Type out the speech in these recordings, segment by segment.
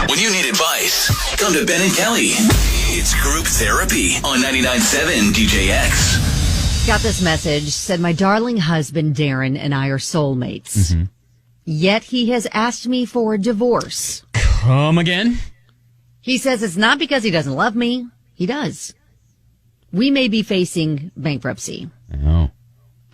When you need advice, come to Ben and Kelly. It's Group Therapy on 99.7 DJX. Got this message, said my darling husband Darren and I are soulmates. Yet he has asked me for a divorce. Come again? He says it's not because he doesn't love me. He does. We may be facing bankruptcy. Oh.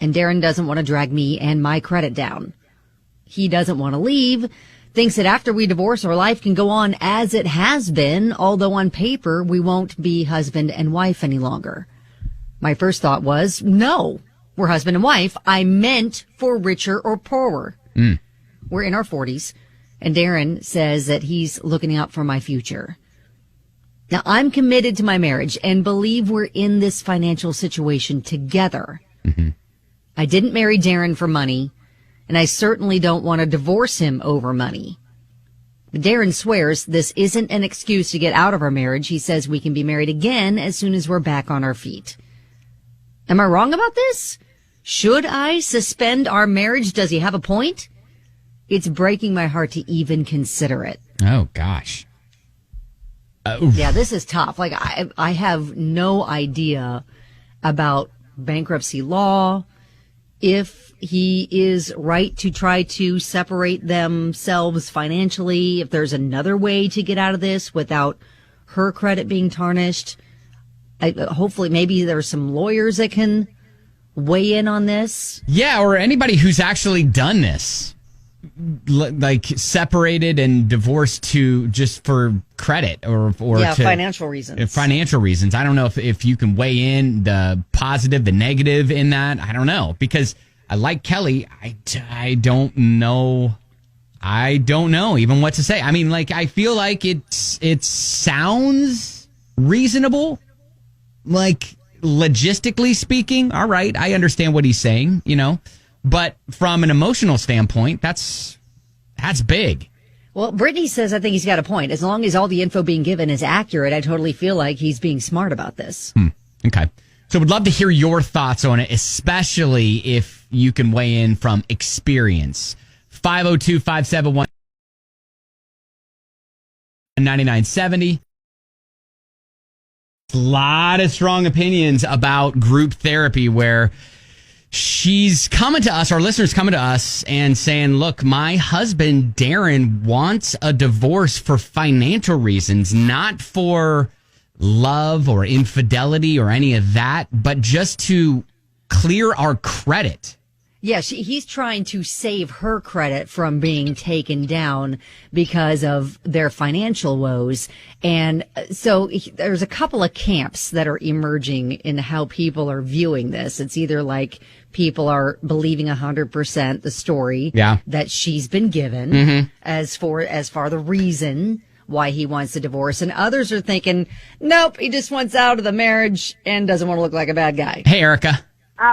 And Darren doesn't want to drag me and my credit down. He doesn't want to leave. Thinks that after we divorce, our life can go on as it has been, although on paper we won't be husband and wife any longer. My first thought was, no, we're husband and wife. I meant for richer or poorer. We're in our 40s, and Darren says that he's looking out for my future. Now, I'm committed to my marriage and believe we're in this financial situation together. I didn't marry Darren for money, and I certainly don't want to divorce him over money. But Darren swears this isn't an excuse to get out of our marriage. He says we can be married again as soon as we're back on our feet. Am I wrong about this? Should I suspend our marriage? Does he have a point? It's breaking my heart to even consider it. Oh, gosh. Yeah, this is tough. Like, I have no idea about bankruptcy law, if he is right to try to separate themselves financially, if there's another way to get out of this without her credit being tarnished. Hopefully, maybe there's some lawyers that can weigh in on this. Yeah, or anybody who's actually done this. Like separated and divorced to just for credit or to financial reasons. Financial reasons. I don't know if you can weigh in the positive, the negative in that. I don't know, because I like Kelly. I don't know. I don't know even what to say. I mean, like, I feel like it sounds reasonable. Like, logistically speaking, all right, I understand what he's saying, you know. But from an emotional standpoint, that's big. Well, Brittany says, I think he's got a point. As long as all the info being given is accurate, I totally feel like he's being smart about this. Okay. So we'd love to hear your thoughts on it, especially if you can weigh in from experience. 502-571-9970. A lot of strong opinions about group therapy where she's coming to us, our listeners coming to us and saying, look, my husband, Darren, wants a divorce for financial reasons, not for love or infidelity or any of that, but just to clear our credit. Yeah, he's trying to save her credit from being taken down because of their financial woes. And so there's a couple of camps that are emerging in how people are viewing this. It's either like people are believing 100% the story that she's been given as far the reason why he wants a divorce. And others are thinking, nope, he just wants out of the marriage and doesn't want to look like a bad guy. Hey, Erica.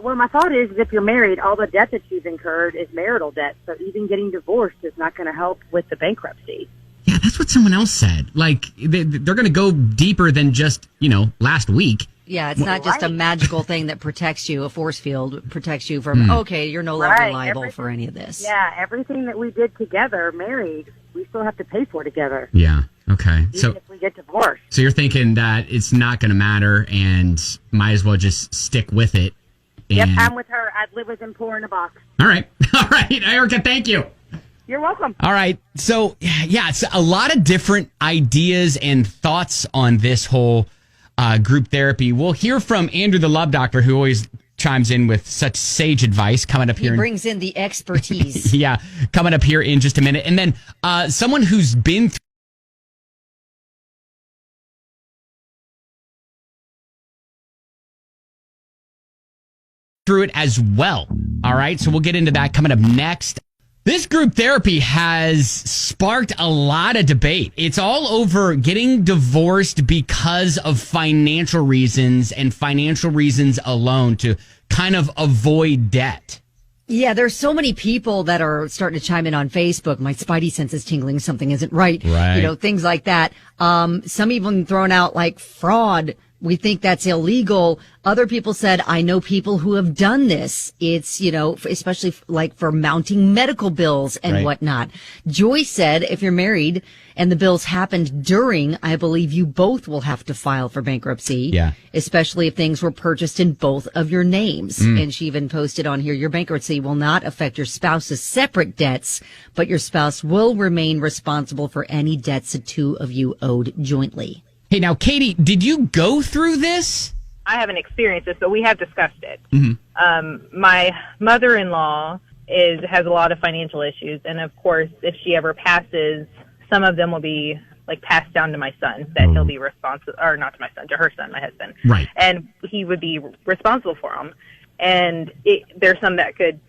Well, my thought is if you're married, all the debt that you've incurred is marital debt. So even getting divorced is not going to help with the bankruptcy. Yeah, that's what someone else said. Like, they're going to go deeper than just, last week. Yeah, it's not just a magical thing that protects you, a force field protects you from, okay, you're no longer liable for any of this. Yeah, everything that we did together, married, we still have to pay for together. Yeah, okay. Even if we get divorced. So you're thinking that it's not going to matter and might as well just stick with it. Yep, I'm with her. I'd live with him, poor in a box. All right. All right, Erica, thank you. You're welcome. All right. So, yeah, it's a lot of different ideas and thoughts on this whole group therapy. We'll hear from Andrew, the love doctor, who always chimes in with such sage advice coming up here. He brings in the expertise. Yeah, coming up here in just a minute. And then someone who's been through it as well. All right, so we'll get into that coming up next. This group therapy has sparked a lot of debate. It's all over getting divorced because of financial reasons and financial reasons alone to kind of avoid debt. Yeah, there's so many people that are starting to chime in on Facebook. My spidey sense is tingling. Something isn't right. Right. Things like that. Some even throwing out like fraud We think that's illegal. Other people said, I know people who have done this. It's, especially like for mounting medical bills and whatnot. Joy said, if you're married and the bills happened during, I believe you both will have to file for bankruptcy. Yeah. Especially if things were purchased in both of your names. And she even posted on here, your bankruptcy will not affect your spouse's separate debts, but your spouse will remain responsible for any debts the two of you owed jointly. Hey, now, Katie, did you go through this? I haven't experienced this, but we have discussed it. My mother-in-law has a lot of financial issues, and of course, if she ever passes, some of them will be like passed down to my son, that he'll be responsible, or not to my son, to her son, my husband. Right. And he would be responsible for them. And there's some that could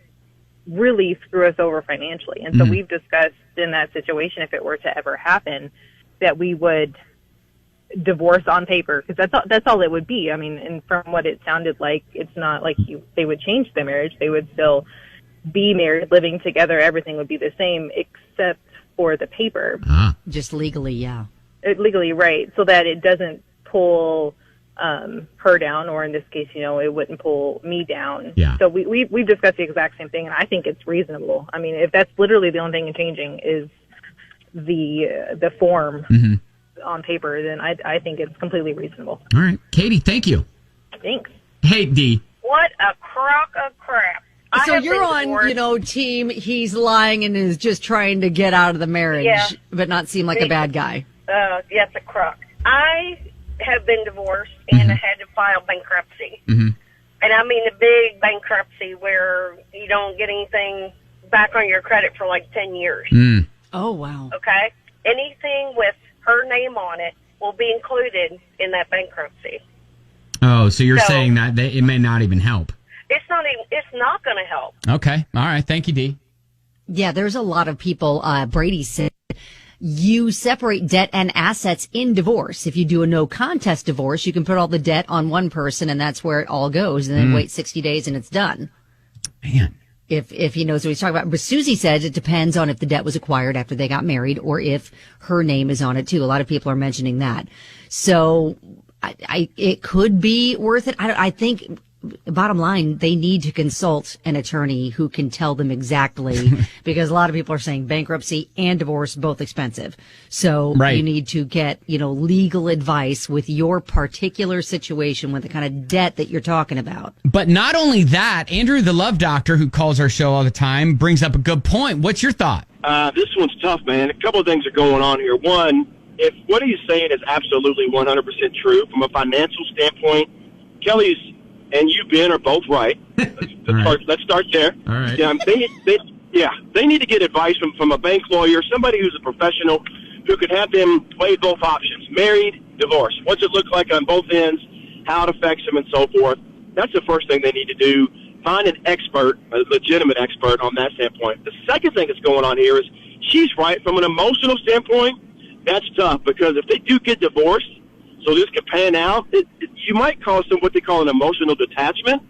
really screw us over financially. And so we've discussed in that situation, if it were to ever happen, that we would divorce on paper, because that's all it would be. I mean, and from what it sounded like, it's not like they would change their marriage. They would still be married, living together. Everything would be the same except for the paper. Just legally, yeah. Legally, right. So that it doesn't pull her down, or in this case, it wouldn't pull me down. Yeah. So we've discussed the exact same thing, and I think it's reasonable. I mean, if that's literally the only thing changing is the form on paper, then I think it's completely reasonable. All right. Katie, thank you. Thanks. Hey, Dee. What a crock of crap. So you're on, team he's lying and is just trying to get out of the marriage, but not seem like a bad guy. Yes, a crock. I have been divorced and I had to file bankruptcy. And I mean a big bankruptcy where you don't get anything back on your credit for like 10 years. Oh, wow. Okay? Anything with her name on it will be included in that bankruptcy. Oh, so you're saying that it may not even help. It's not going to help. Okay. All right. Thank you, Dee. Yeah, there's a lot of people. Brady said you separate debt and assets in divorce. If you do a no contest divorce, you can put all the debt on one person and that's where it all goes, and then wait 60 days and it's done. Man. If he knows what he's talking about. But Susie says it depends on if the debt was acquired after they got married or if her name is on it too. A lot of people are mentioning that. So it could be worth it. I think bottom line, they need to consult an attorney who can tell them exactly, because a lot of people are saying bankruptcy and divorce, both expensive. So you need to get, legal advice with your particular situation with the kind of debt that you're talking about. But not only that, Andrew, the love doctor who calls our show all the time, brings up a good point. What's your thought? This one's tough, man. A couple of things are going on here. One, if what he's saying is absolutely 100% true from a financial standpoint, Kelly's and you, Ben, are both right. Let's start there. All right. They need to get advice from a bank lawyer, somebody who's a professional who could have them weigh both options: married, divorce. What's it look like on both ends? How it affects them, and so forth. That's the first thing they need to do. Find an expert, a legitimate expert on that standpoint. The second thing that's going on here is she's right from an emotional standpoint. That's tough, because if they do get divorced, so this could pan out, you might cause them what they call an emotional detachment,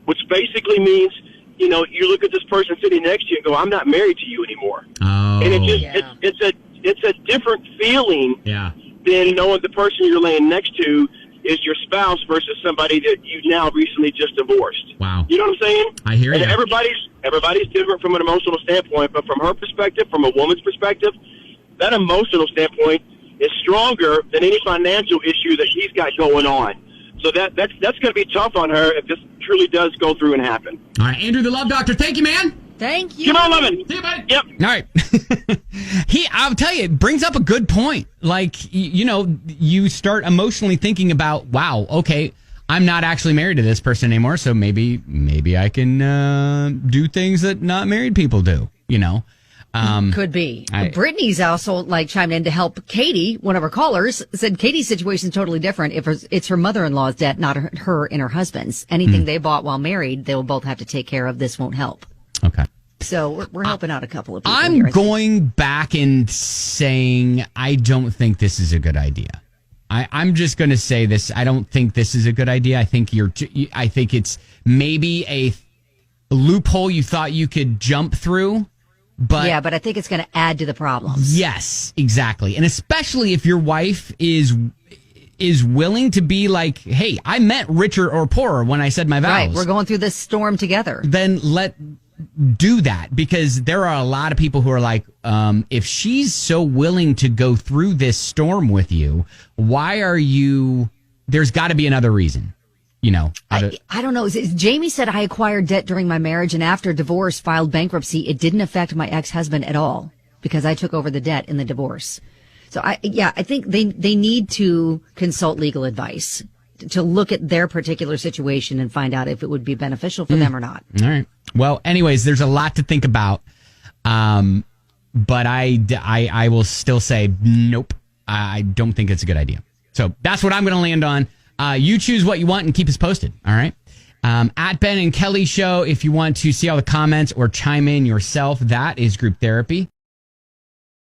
which basically means, you look at this person sitting next to you and go, I'm not married to you anymore. Oh. And it's a different feeling than knowing the person you're laying next to is your spouse versus somebody that you now recently just divorced. Wow. You know what I'm saying? I hear you. And everybody's different from an emotional standpoint, but from her perspective, from a woman's perspective, that emotional standpoint is stronger than any financial issue that he's got going on. So that's going to be tough on her if this truly does go through and happen. All right, Andrew, the love doctor. Thank you, man. Thank you. Come on, loving. See you, buddy. Yep. All right. I'll tell you, it brings up a good point. Like, you start emotionally thinking about, wow, okay, I'm not actually married to this person anymore, so maybe I can do things that not married people do, Could be. Brittany's also chimed in to help Katie. One of her callers said Katie's situation is totally different. If it's her mother-in-law's debt, not her and her husband's. Anything they bought while married, they will both have to take care of. This won't help. Okay. So we're helping out a couple of people. I'm going back and saying I don't think this is a good idea. I'm just going to say this. I don't think this is a good idea. I think it's maybe a loophole you thought you could jump through. But I think it's going to add to the problems. Yes, exactly. And especially if your wife is is willing to be like, hey, I meant richer or poorer when I said my vows. Right. We're going through this storm together. Then do that, because there are a lot of people who are like, if she's so willing to go through this storm with you, why are you, there's got to be another reason, you know. I don't know. Jamie said I acquired debt during my marriage and after divorce filed bankruptcy. It didn't affect my ex-husband at all because I took over the debt in the divorce. So I think they need to consult legal advice to look at their particular situation and find out if it would be beneficial for them or not. All right. Well, anyways, there's a lot to think about. But I will still say, nope, I don't think it's a good idea. So that's what I'm going to land on. You choose what you want and keep us posted. All right. At Ben and Kelly Show, if you want to see all the comments or chime in yourself, that is group therapy.